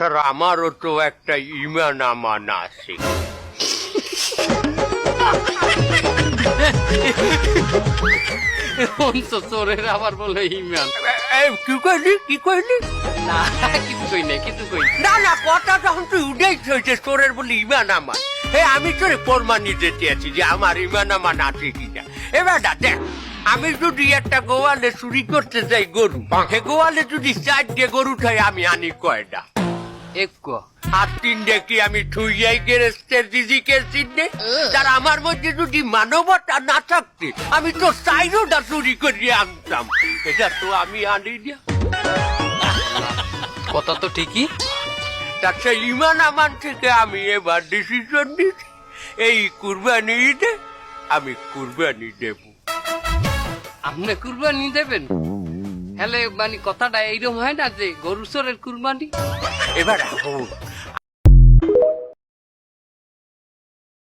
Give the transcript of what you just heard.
Sir আমারও তো একটা ইমান আমান আছে। চোরের আবার বলে ইমান। কি কইলি কি কইলি? না কিছু কই নাই, কিছু কই নাই। না না, কথা যখন তুই উঠেই হয়েছে চোরের বলি ইমান আমান, আমি তোরে প্রমাণ দিতে আছি যে আমার ইমান আমান আছে কিনা। এবার দেখ, আমি যদি একটা গোয়ালে চুরি করতে যাই গরু, হে গোয়ালে যদি 4টে গরু খাই আমি আনি কয়টা? এক আর 3টে কি আমি থুইয়াই গেরেস্তের দিদিকের চিহ্নে? তার আমার মধ্যে যদি মানবতা না থাকতে আমি তো 4টা চুরি করিয়ে আনতাম। এটা তো আমি আনি না। কথা তো ঠিকই। তার সেই ইমান আমান থেকে আমি এবার ডিসিশন নিচ্ছি, এই কুরবানি ঈদে আমি কুরবানি দেব। আপনি কুরবানি দেবেন? হলে মানে কথাটা এইরকম হয় না যে গরু চোরের কুরবানি? এবার এখন